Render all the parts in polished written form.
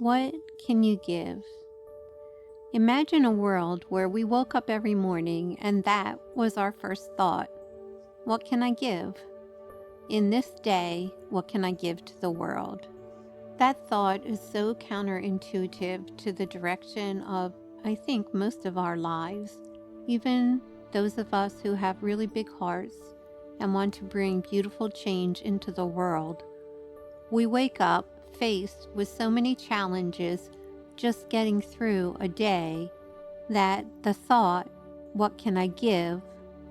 What can you give? Imagine a world where we woke up every morning and that was our first thought. What can I give? In this day, what can I give to the world? That thought is so counterintuitive to the direction of, I think, most of our lives, even those of us who have really big hearts and want to bring beautiful change into the world. We wake up faced with so many challenges just getting through a day that the thought, what can I give,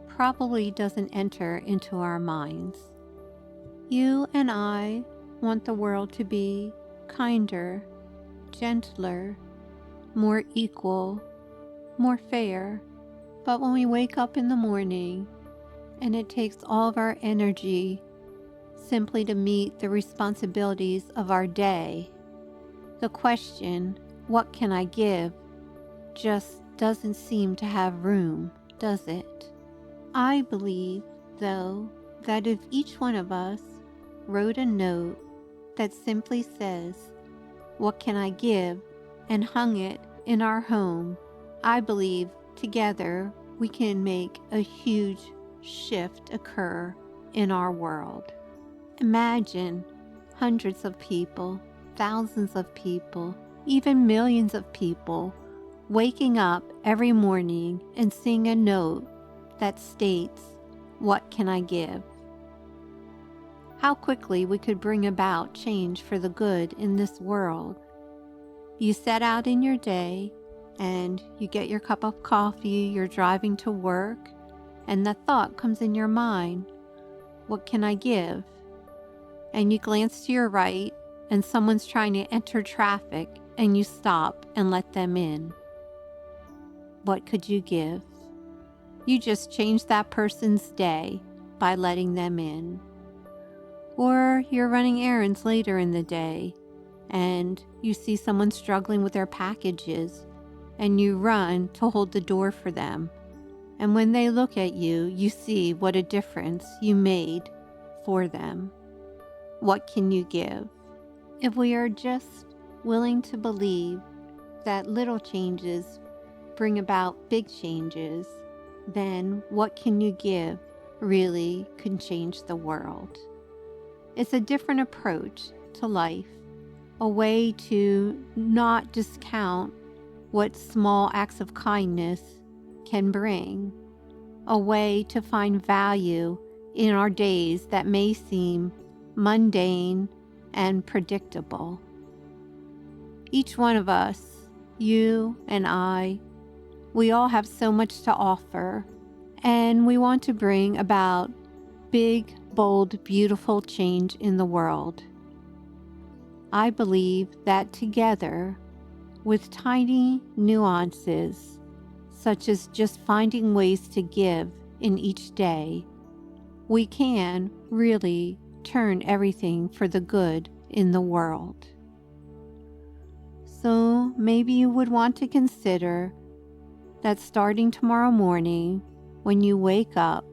probably doesn't enter into our minds. You and I want the world to be kinder, gentler, more equal, more fair. But when we wake up in the morning and it takes all of our energy simply to meet the responsibilities of our day, the question, what can I give, just doesn't seem to have room, does it? I believe, though, that if each one of us wrote a note that simply says, what can I give, and hung it in our home, I believe together we can make a huge shift occur in our world. Imagine hundreds of people, thousands of people, even millions of people waking up every morning and seeing a note that states, what can I give? How quickly we could bring about change for the good in this world. You set out in your day and you get your cup of coffee, you're driving to work, and that thought comes in your mind, what can I give? And you glance to your right and someone's trying to enter traffic and you stop and let them in. What could you give? You just changed that person's day by letting them in. Or you're running errands later in the day and you see someone struggling with their packages and you run to hold the door for them. And when they look at you, you see what a difference you made for them. What can you give? If we are just willing to believe that little changes bring about big changes, then what can you give really can change the world. It's a different approach to life, a way to not discount what small acts of kindness can bring, a way to find value in our days that may seem mundane and predictable. Each one of us, you and I, we all have so much to offer, and we want to bring about big, bold, beautiful change in the world. I believe that together, with tiny nuances, such as just finding ways to give in each day, we can really turn everything for the good in the world. So maybe you would want to consider that starting tomorrow morning, when you wake up,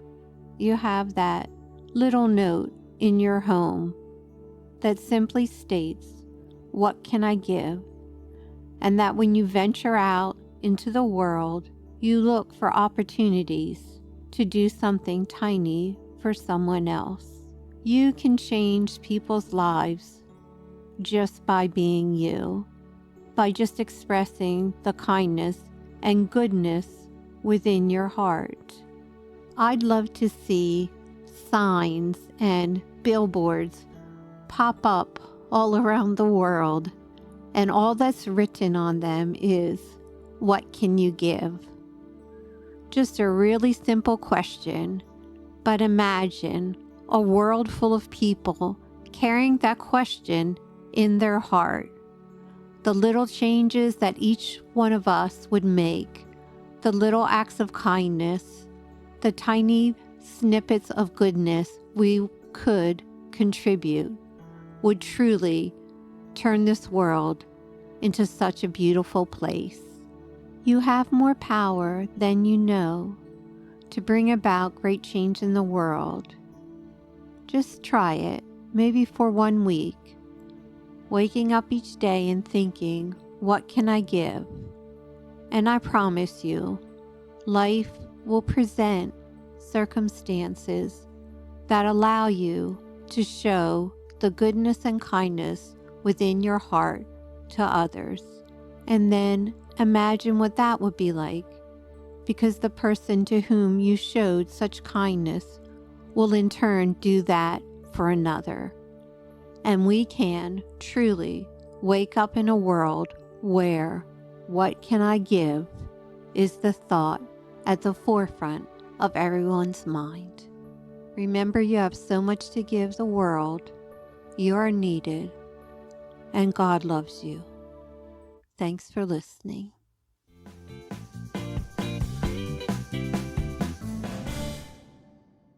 you have that little note in your home that simply states, what can I give? And that when you venture out into the world, you look for opportunities to do something tiny for someone else. You can change people's lives just by being you, by just expressing the kindness and goodness within your heart. I'd love to see signs and billboards pop up all around the world, and all that's written on them is, what can you give? Just a really simple question, but imagine a world full of people carrying that question in their heart. The little changes that each one of us would make, the little acts of kindness, the tiny snippets of goodness we could contribute would truly turn this world into such a beautiful place. You have more power than you know to bring about great change in the world. Just try it, maybe for 1 week. waking up each day and thinking, what can I give? And I promise you, life will present circumstances that allow you to show the goodness and kindness within your heart to others. And then imagine what that would be like, because the person to whom you showed such kindness will in turn do that for another. And we can truly wake up in a world where what can I give is the thought at the forefront of everyone's mind. Remember, you have so much to give the world. You are needed, and God loves you. Thanks for listening.